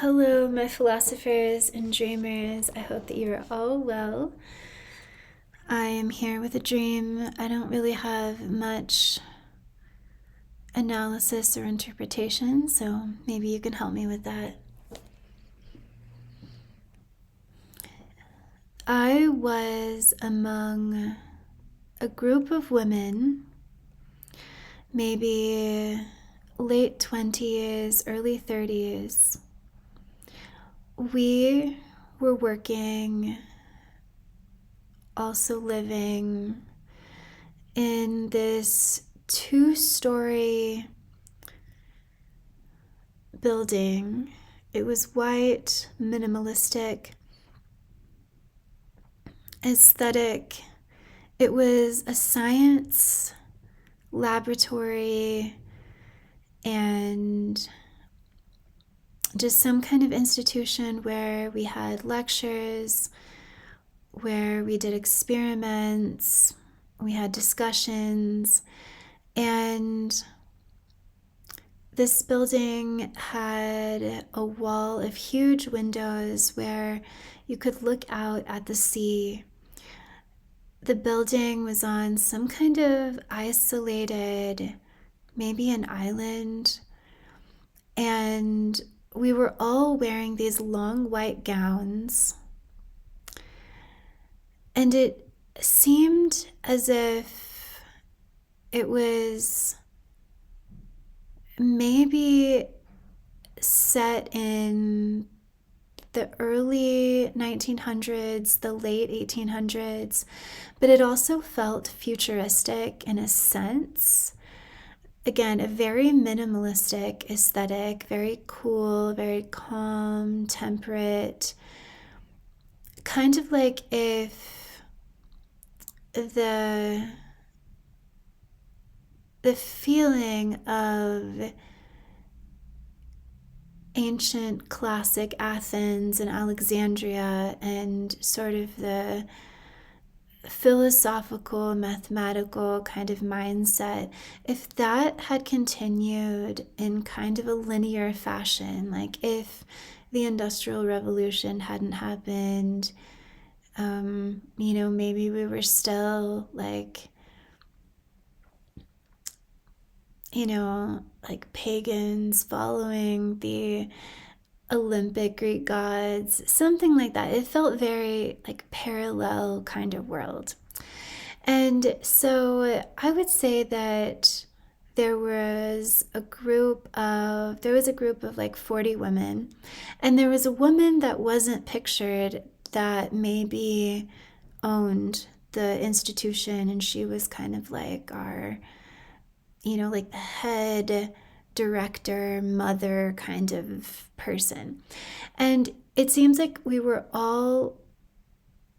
Hello, my philosophers and dreamers. I hope that you are all well. I am here with a dream. I don't really have much analysis or interpretation, so maybe you can help me with that. I was among a group of women, maybe late 20s, early 30s. We were working, also living in this 2-story building. It was white, minimalistic, aesthetic. It was a science laboratory and just some kind of institution where we had lectures, where we did experiments, we had discussions, and this building had a wall of huge windows where you could look out at the sea. The building was on some kind of isolated, maybe an island, and we were all wearing these long white gowns, and it seemed as if it was maybe set in the early 1900s, the late 1800s, but it also felt futuristic in a sense. Again, a very minimalistic aesthetic, very cool, very calm, temperate. Kind of like if the feeling of ancient classic Athens and Alexandria and sort of the philosophical, mathematical kind of mindset, if that had continued in kind of a linear fashion, like if the Industrial Revolution hadn't happened, maybe we were still like pagans following the Olympic Greek gods, something like that. It felt very like parallel kind of world. And so I would say that there was a group of like 40 women, and there was a woman that wasn't pictured that maybe owned the institution, and she was kind of like our, like the head director, mother kind of person. And it seems like we were all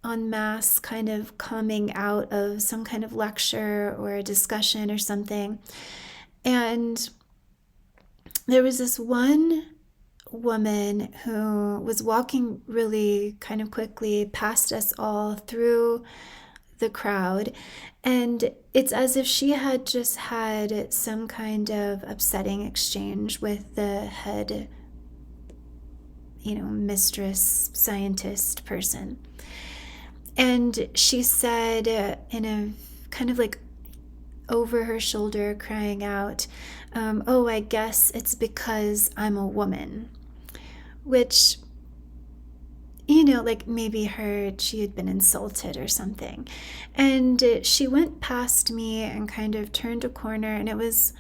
en masse kind of coming out of some kind of lecture or a discussion or something. And there was this one woman who was walking really kind of quickly past us all through the crowd, and it's as if she had just had some kind of upsetting exchange with the head, mistress, scientist person. And she said in a kind of like over her shoulder, crying out, "Oh, I guess it's because I'm a woman," which, like maybe she had been insulted or something. And she went past me and kind of turned a corner, and it was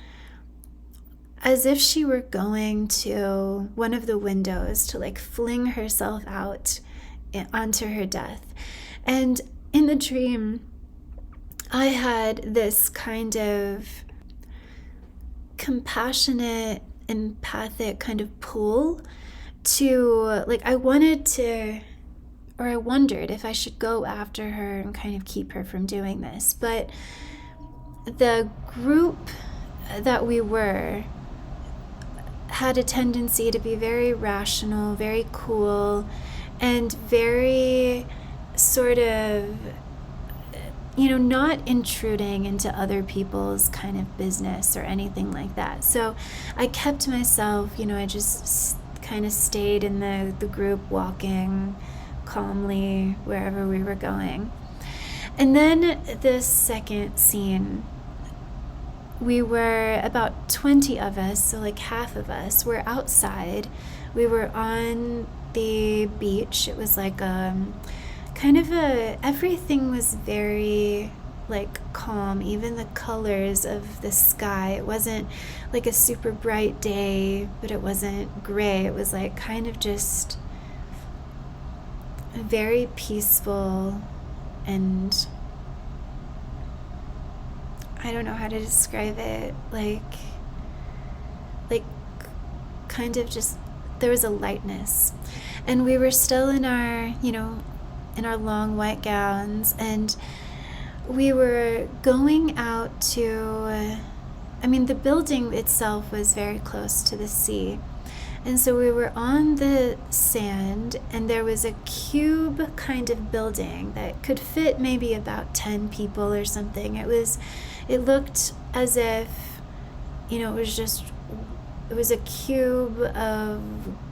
as if she were going to one of the windows to like fling herself out onto her death. And in the dream, I had this kind of compassionate, empathic kind of pull to, like, I wondered if I should go after her and kind of keep her from doing this. But the group that we were had a tendency to be very rational, very cool, and very sort of, not intruding into other people's kind of business or anything like that. So I kept myself, I just kind of stayed in the group, walking calmly wherever we were going. And then the second scene, we were about 20 of us, so like half of us were outside. We were on the beach. It was like everything was very like calm, even the colors of the sky. It wasn't like a super bright day, but it wasn't gray. It was like kind of just very peaceful, and I don't know how to describe it, like kind of just, there was a lightness. And we were still in our, in our long white gowns, and we were going out to, the building itself was very close to the sea. And so we were on the sand, and there was a cube kind of building that could fit maybe about 10 people or something. It looked as if, it was a cube of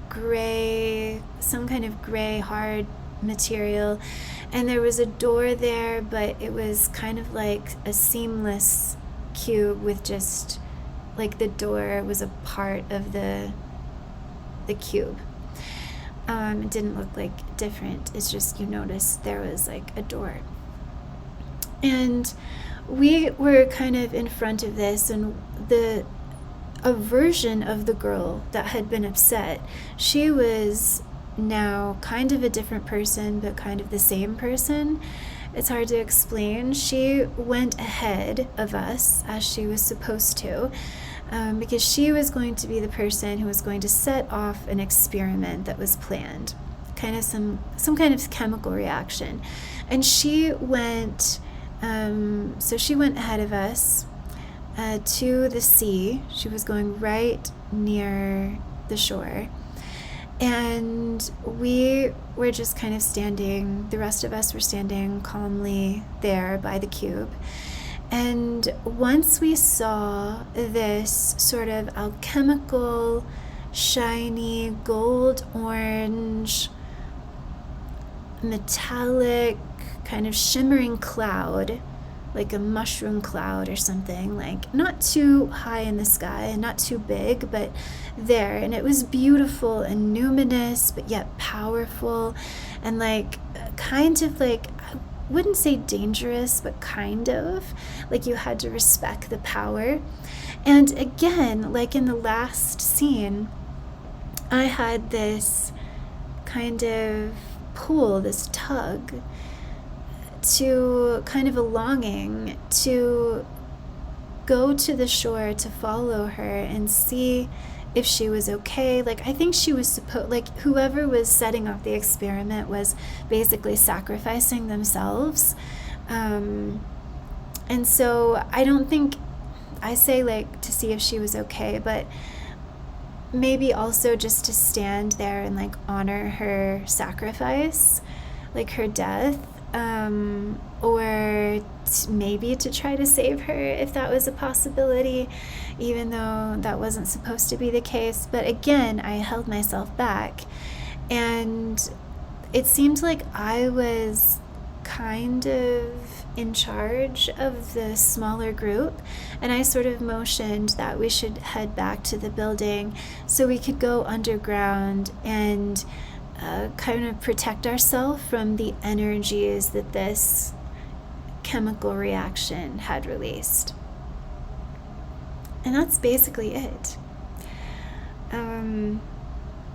gray, some kind of gray hard material, and there was a door there, but it was kind of like a seamless cube with just like the door was a part of the cube. It didn't look like different. It's just you noticed there was like a door. And we were kind of in front of this, and a version of the girl that had been upset, she was now kind of a different person, but kind of the same person. It's hard to explain. She went ahead of us as she was supposed to, because she was going to be the person who was going to set off an experiment that was planned, kind of some kind of chemical reaction. And she went ahead of us to the sea. She was going right near the shore. And we were just kind of standing, the rest of us were standing calmly there by the cube. And once we saw this sort of alchemical, shiny, gold orange, metallic, kind of shimmering cloud, like a mushroom cloud or something, like not too high in the sky and not too big, but there. And it was beautiful and numinous, but yet powerful, and like kind of like, I wouldn't say dangerous, but kind of like you had to respect the power. And again, like in the last scene, I had this kind of pull, this tug, to kind of a longing to go to the shore, to follow her and see if she was okay. Like, I think she was whoever was setting off the experiment was basically sacrificing themselves. And so I don't think, I say like to see if she was okay, but maybe also just to stand there and like honor her sacrifice, like her death. Or maybe to try to save her if that was a possibility, even though that wasn't supposed to be the case. But again, I held myself back, and it seemed like I was kind of in charge of the smaller group, and I sort of motioned that we should head back to the building so we could go underground and kind of protect ourselves from the energies that this chemical reaction had released. And that's basically it.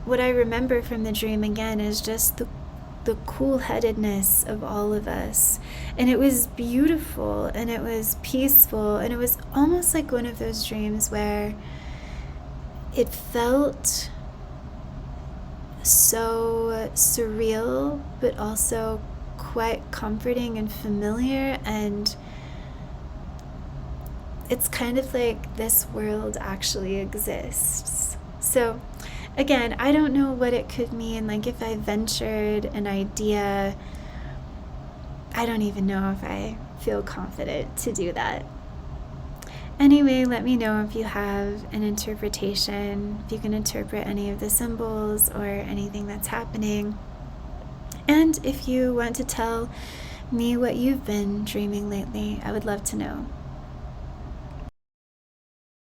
What I remember from the dream again is just the cool-headedness of all of us. And it was beautiful, and it was peaceful, and it was almost like one of those dreams where it felt so surreal, but also quite comforting and familiar. And it's kind of like this world actually exists. So again, I don't know what it could mean. Like, if I ventured an idea, I don't even know if I feel confident to do that. Anyway, let me know if you have an interpretation, if you can interpret any of the symbols or anything that's happening. And if you want to tell me what you've been dreaming lately, I would love to know.